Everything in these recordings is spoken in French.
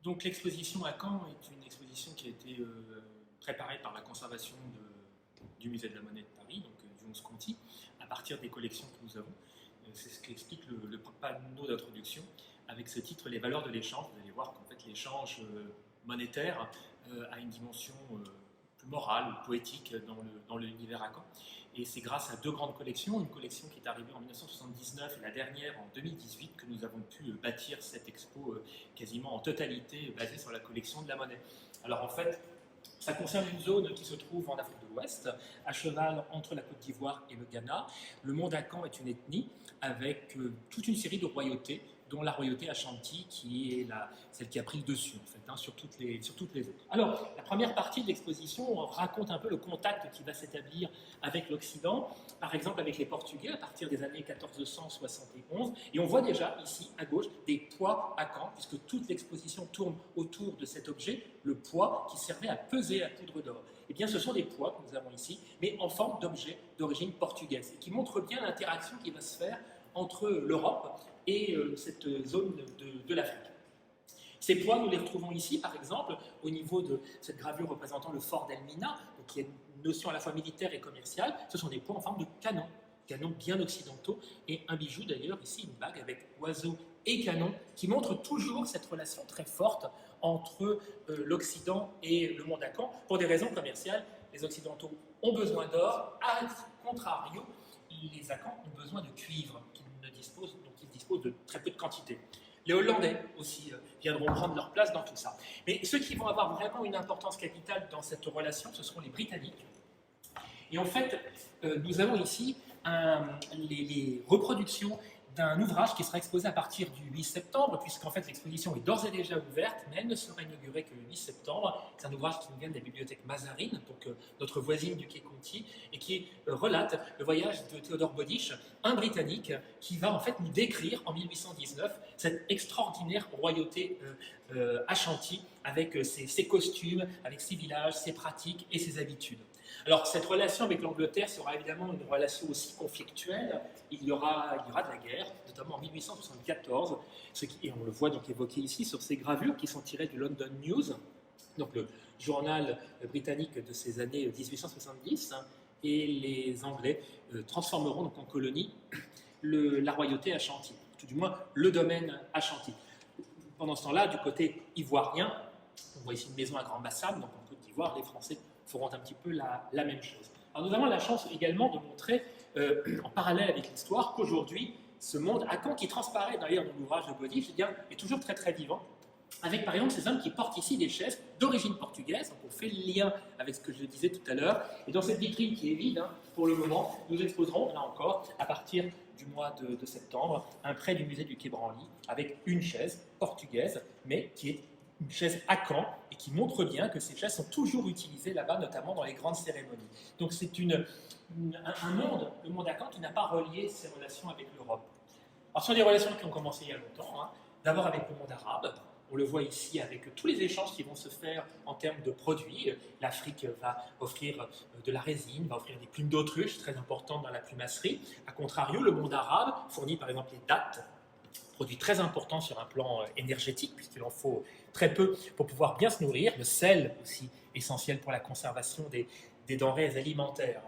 Donc l'exposition à Caen est une exposition qui a été préparée par la conservation du Musée de la Monnaie de Paris, donc du 11 Conti, à partir des collections que nous avons. C'est ce qu'explique le panneau d'introduction avec ce titre « Les valeurs de l'échange ». Vous allez voir qu'en fait l'échange monétaire a une dimension plus morale ou poétique dans l'univers à Caen. Et c'est grâce à deux grandes collections, une collection qui est arrivée en 1979 et la dernière en 2018, que nous avons pu bâtir cette expo quasiment en totalité basée sur la collection de la monnaie. Alors en fait, ça concerne une zone qui se trouve en Afrique de l'Ouest, à cheval entre la Côte d'Ivoire et le Ghana. Le monde Akan est une ethnie avec toute une série de royautés, dont la royauté Ashanti, qui est celle qui a pris le dessus, en fait, sur toutes les autres. Alors, la première partie de l'exposition raconte un peu le contact qui va s'établir avec l'Occident, par exemple avec les Portugais, à partir des années 1471. Et on voit déjà, ici, à gauche, des poids à Caen, puisque toute l'exposition tourne autour de cet objet, le poids qui servait à peser la poudre d'or. Eh bien, ce sont des poids que nous avons ici, mais en forme d'objets d'origine portugaise, et qui montrent bien l'interaction qui va se faire entre l'Europe et cette zone de l'Afrique. Ces poids, nous les retrouvons ici, par exemple, au niveau de cette gravure représentant le fort d'Elmina, qui est une notion à la fois militaire et commerciale. Ce sont des poids en forme de canons bien occidentaux, et un bijou d'ailleurs, ici une bague avec oiseau et canon, qui montre toujours cette relation très forte entre l'Occident et le monde Akan. Pour des raisons commerciales, les Occidentaux ont besoin d'or, à contrario, les Akans ont besoin de cuivre, dont ils disposent de très peu de quantité. Les Hollandais aussi viendront prendre leur place dans tout ça. Mais ceux qui vont avoir vraiment une importance capitale dans cette relation, ce seront les Britanniques. Et en fait, nous avons ici les reproductions d'un ouvrage qui sera exposé à partir du 8 septembre, puisqu'en fait l'exposition est d'ores et déjà ouverte, mais elle ne sera inaugurée que le 8 septembre. C'est un ouvrage qui nous vient de la bibliothèque Mazarine, donc notre voisine du quai Conti, et qui relate le voyage de Théodore Bodiche, un Britannique, qui va en fait nous décrire en 1819 cette extraordinaire royauté Ashanti, avec ses costumes, avec ses villages, ses pratiques et ses habitudes. Alors, cette relation avec l'Angleterre sera évidemment une relation aussi conflictuelle. Il y aura de la guerre, notamment en 1874, et on le voit donc évoqué ici sur ces gravures qui sont tirées du London News, donc le journal britannique de ces années 1870, et les Anglais transformeront donc en colonie la royauté Ashanti, tout du moins le domaine Ashanti. Pendant ce temps-là, du côté ivoirien, on voit ici une maison à Grand Bassam, donc en Côte d'Ivoire, les Français feront un petit peu la même chose. Alors nous avons la chance également de montrer, en parallèle avec l'histoire, qu'aujourd'hui, ce monde Akan, qui transparaît d'ailleurs dans l'ouvrage de Bodiche, est toujours très très vivant, avec par exemple ces hommes qui portent ici des chaises d'origine portugaise. Donc on fait le lien avec ce que je disais tout à l'heure. Et dans cette vitrine qui est vide pour le moment, nous exposerons, là encore, à partir du mois de septembre, un prêt du musée du Quai Branly avec une chaise portugaise, mais qui est une chaise à Caen, et qui montre bien que ces chaises sont toujours utilisées là-bas, notamment dans les grandes cérémonies. Donc c'est un monde, le monde à Caen, qui n'a pas relié ses relations avec l'Europe. Alors ce sont des relations qui ont commencé il y a longtemps, d'abord avec le monde arabe. On le voit ici avec tous les échanges qui vont se faire en termes de produits. L'Afrique va offrir de la résine, va offrir des plumes d'autruche, très importantes dans la plumasserie. A contrario, le monde arabe fournit par exemple les dattes, produit très important sur un plan énergétique, puisqu'il en faut très peu pour pouvoir bien se nourrir. Le sel aussi, essentiel pour la conservation des denrées alimentaires.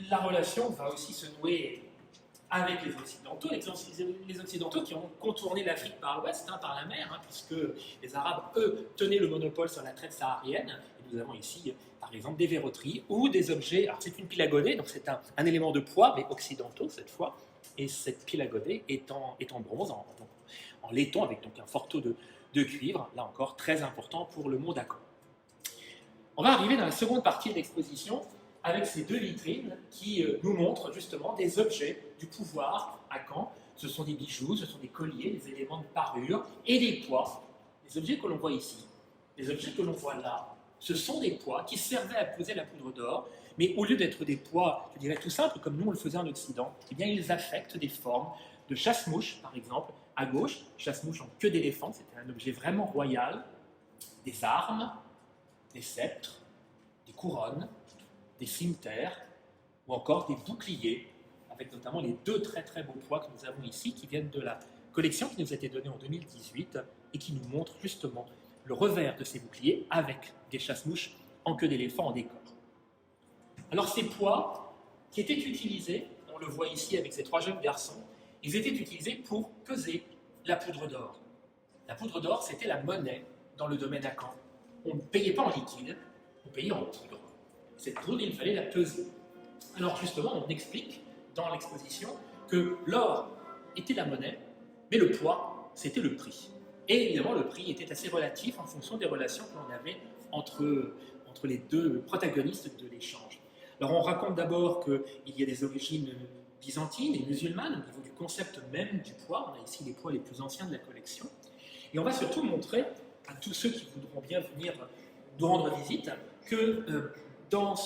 La relation va aussi se nouer avec les Occidentaux, les Occidentaux qui ont contourné l'Afrique par l'ouest, par la mer, puisque les Arabes, eux, tenaient le monopole sur la traite saharienne. Et nous avons ici, par exemple, des verroteries ou des objets. Alors c'est une pile à godet, donc c'est un élément de poids, mais occidentaux cette fois. Et cette pile à godet est en bronze, en laiton, avec donc un fort taux de cuivre, là encore très important pour le monde Akan. On va arriver dans la seconde partie de l'exposition avec ces deux vitrines qui nous montrent justement des objets du pouvoir Akan. Ce sont des bijoux, ce sont des colliers, des éléments de parure et des poids. Les objets que l'on voit ici, les objets que l'on voit là, ce sont des poids qui servaient à peser la poudre d'or, mais au lieu d'être des poids, je dirais tout simples, comme nous on le faisait en Occident, eh bien ils affectent des formes de chasse-mouche, par exemple, à gauche, chasse-mouche en queue d'éléphant, c'était un objet vraiment royal, des armes, des sceptres, des couronnes, des cimeterres, ou encore des boucliers, avec notamment les deux très très beaux poids que nous avons ici, qui viennent de la collection qui nous a été donnée en 2018 et qui nous montre justement le revers de ces boucliers avec des chasse-mouches en queue d'éléphant en décor. Alors ces poids qui étaient utilisés, on le voit ici avec ces 3 jeunes garçons, ils étaient utilisés pour peser la poudre d'or. La poudre d'or, c'était la monnaie dans le domaine à Caen. On ne payait pas en liquide, on payait en poudre. Cette poudre, il fallait la peser. Alors justement, on explique dans l'exposition que l'or était la monnaie, mais le poids, c'était le prix. Et évidemment, le prix était assez relatif en fonction des relations que l'on avait entre les deux protagonistes de l'échange. Alors on raconte d'abord qu'il y a des origines byzantines et musulmanes au niveau du concept même du poids. On a ici les poids les plus anciens de la collection. Et on va surtout montrer à tous ceux qui voudront bien venir nous rendre visite que dans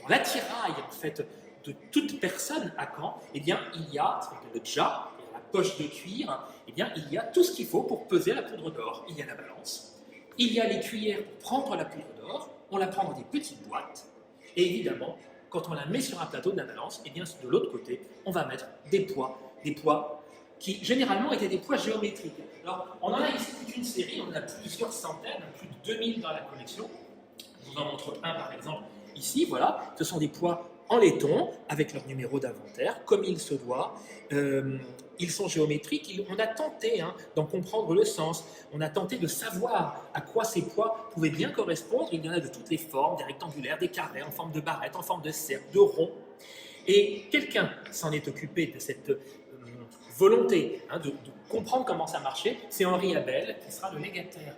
l'attirail en fait, de toute personne à Caen, eh bien, il y a ce qu'on appelle le dja, la poche de cuir, eh bien, il y a tout ce qu'il faut pour peser la poudre d'or. Il y a la balance, il y a les cuillères pour prendre la poudre d'or, on la prend dans des petites boîtes, et évidemment, quand on la met sur un plateau de la balance, eh bien, de l'autre côté, on va mettre des poids qui généralement étaient des poids géométriques. Alors, on en a ici toute une série, on en a plusieurs centaines, plus de 2000 dans la collection. Je vous en montre un par exemple ici, voilà, ce sont des poids en laiton, avec leur numéro d'inventaire, comme il se doit. Ils sont géométriques, on a tenté d'en comprendre le sens, on a tenté de savoir à quoi ces poids pouvaient bien correspondre. Il y en a de toutes les formes, des rectangulaires, des carrés, en forme de barrette, en forme de cercle, de rond. Et quelqu'un s'en est occupé de cette volonté de comprendre comment ça marchait, c'est Henri Abel, qui sera le légataire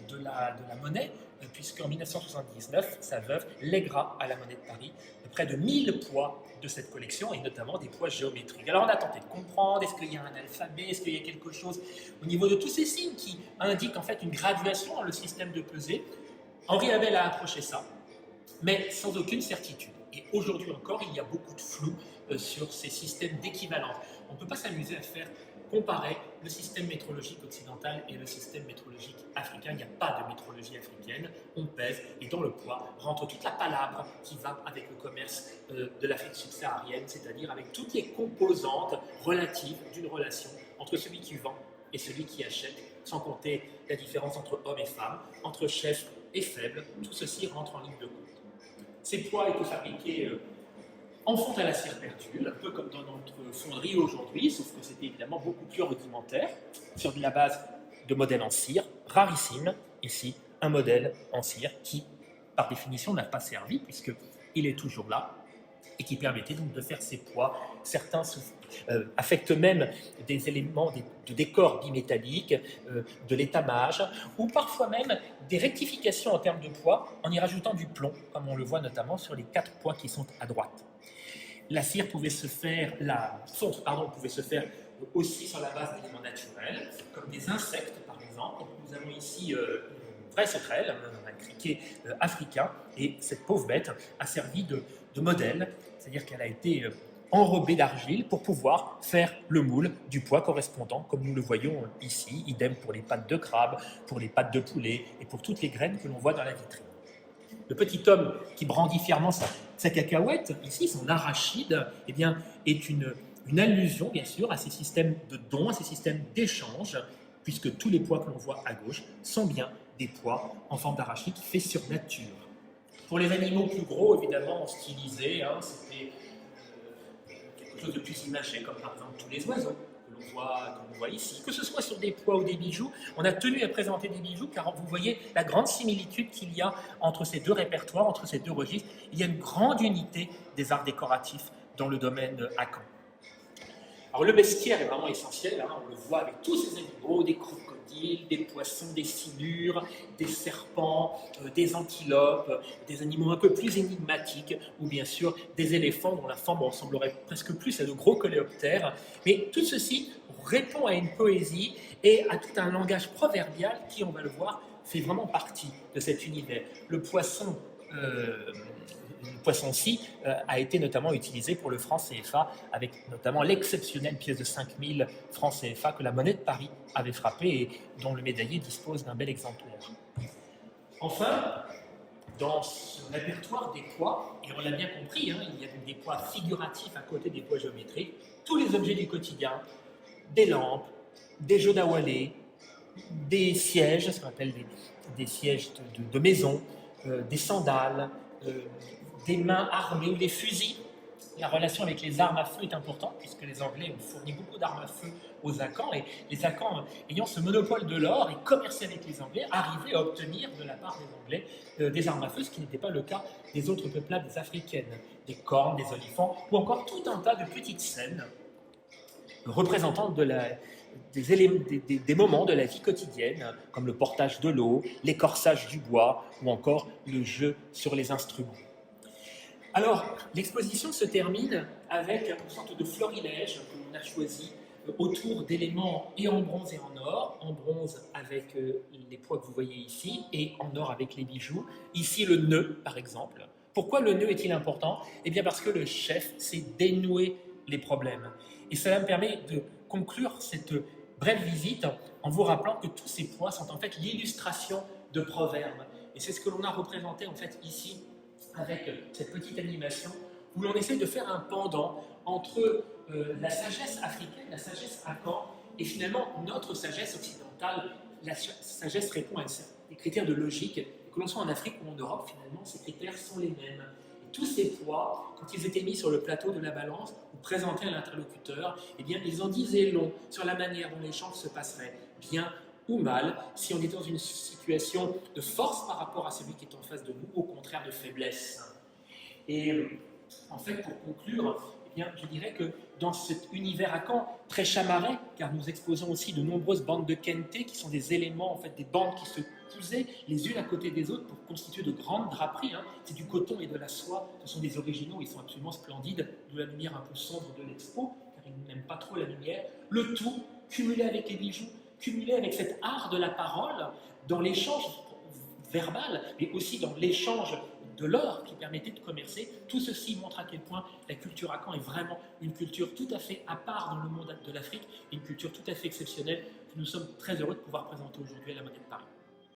de la monnaie, puisqu'en 1979, sa veuve lèguera à la monnaie de Paris près de 1000 poids de cette collection, et notamment des poids géométriques. Alors on a tenté de comprendre, est-ce qu'il y a un alphabet, est-ce qu'il y a quelque chose au niveau de tous ces signes qui indiquent en fait une graduation dans le système de pesée. Henri Abel a approché ça, mais sans aucune certitude. Et aujourd'hui encore, il y a beaucoup de flou sur ces systèmes d'équivalence. On ne peut pas s'amuser à faire comparer le système métrologique occidental et le système métrologique africain. Il n'y a pas de métrologie africaine, on pèse, et dans le poids rentre toute la palabre qui va avec le commerce de l'Afrique subsaharienne, c'est-à-dire avec toutes les composantes relatives d'une relation entre celui qui vend et celui qui achète, sans compter la différence entre hommes et femmes, entre chefs et faibles. Tout ceci rentre en ligne de compte. Ces poids étaient fabriqués en fonte à la cire perdue, un peu comme dans notre fonderie aujourd'hui, sauf que c'était évidemment beaucoup plus rudimentaire, sur de la base de modèles en cire, rarissime, ici, un modèle en cire qui, par définition, n'a pas servi, puisqu'il est toujours là, et qui permettait donc de faire ces poids. Certains affectent même des éléments de décor bimétallique, de l'étamage, ou parfois même des rectifications en termes de poids en y rajoutant du plomb, comme on le voit notamment sur les 4 poids qui sont à droite. La cire pouvait se faire, la fonte pouvait se faire aussi sur la base d'éléments naturels, comme des insectes par exemple. Nous avons ici une vraie sauterelle, un criquet africain, et cette pauvre bête a servi de modèle, c'est-à-dire qu'elle a été enrobée d'argile pour pouvoir faire le moule du poids correspondant, comme nous le voyons ici, idem pour les pattes de crabe, pour les pattes de poulet et pour toutes les graines que l'on voit dans la vitrine. Le petit homme qui brandit fièrement sa cacahuète, ici, son arachide, eh bien, est une allusion, bien sûr, à ces systèmes de dons, à ces systèmes d'échange, puisque tous les poids que l'on voit à gauche sont bien des poids en forme d'arachide fait sur nature. Pour les animaux plus gros, évidemment, stylisés, c'était quelque chose de plus imagé, comme par exemple tous les oiseaux que l'on voit ici. Que ce soit sur des poids ou des bijoux, on a tenu à présenter des bijoux car vous voyez la grande similitude qu'il y a entre ces deux répertoires, entre ces deux registres. Il y a une grande unité des arts décoratifs dans le domaine à Caen. Alors le bestiaire est vraiment essentiel, on le voit avec tous ces animaux, des crocodiles, des poissons, des cynures, des serpents, des antilopes, des animaux un peu plus énigmatiques, ou bien sûr des éléphants dont la forme ressemblerait presque plus à de gros coléoptères. Mais tout ceci répond à une poésie et à tout un langage proverbial qui, on va le voir, fait vraiment partie de cet univers. Le poisson-ci a été notamment utilisé pour le franc CFA, avec notamment l'exceptionnelle pièce de 5000 francs CFA que la monnaie de Paris avait frappée et dont le médaillé dispose d'un bel exemplaire. Enfin, dans ce répertoire des poids, et on l'a bien compris, il y a des poids figuratifs à côté des poids géométriques, tous les objets du quotidien, des lampes, des jeux d'awalé, des sièges, ce qu'on appelle des sièges de maison, des sandales, des mains armées ou des fusils. La relation avec les armes à feu est importante puisque les Anglais ont fourni beaucoup d'armes à feu aux Akans et les Akans, ayant ce monopole de l'or et commerçaient avec les Anglais, arrivaient à obtenir de la part des Anglais des armes à feu, ce qui n'était pas le cas des autres peuplades africaines, des cornes, des olifants ou encore tout un tas de petites scènes représentant des moments de la vie quotidienne, comme le portage de l'eau, l'écorçage du bois ou encore le jeu sur les instruments. Alors, l'exposition se termine avec une sorte de florilège que l'on a choisi autour d'éléments et en bronze et en bronze avec les poids que vous voyez ici, et en or avec les bijoux. Ici, le nœud, par exemple. Pourquoi le nœud est-il important? Eh bien parce que le chef sait dénouer les problèmes. Et cela me permet de conclure cette brève visite en vous rappelant que tous ces poids sont en fait l'illustration de proverbes. Et c'est ce que l'on a représenté en fait ici avec cette petite animation où l'on essaie de faire un pendant entre la sagesse africaine, la sagesse akan, et finalement notre sagesse occidentale. La sagesse répond à des critères de logique, et que l'on soit en Afrique ou en Europe, finalement, ces critères sont les mêmes. Et tous ces poids, quand ils étaient mis sur le plateau de la balance ou présentés à l'interlocuteur, eh bien, ils en disaient long sur la manière dont l'échange se passerait, bien ou mal, si on est dans une situation de force par rapport à celui qui est en face de nous, au contraire de faiblesse. Et en fait, pour conclure, eh bien, je dirais que dans cet univers akan très chamarré, car nous exposons aussi de nombreuses bandes de kente, qui sont des éléments, en fait, des bandes qui se cousaient les unes à côté des autres pour constituer de grandes draperies. C'est du coton et de la soie, ce sont des originaux, ils sont absolument splendides, d'où la lumière un peu sombre de l'expo, car ils n'aiment pas trop la lumière. Le tout cumulé avec les bijoux, cumulé avec cet art de la parole, dans l'échange verbal, mais aussi dans l'échange de l'or qui permettait de commercer. Tout ceci montre à quel point la culture akan est vraiment une culture tout à fait à part dans le monde de l'Afrique, une culture tout à fait exceptionnelle que nous sommes très heureux de pouvoir présenter aujourd'hui à la Monnaie de Paris.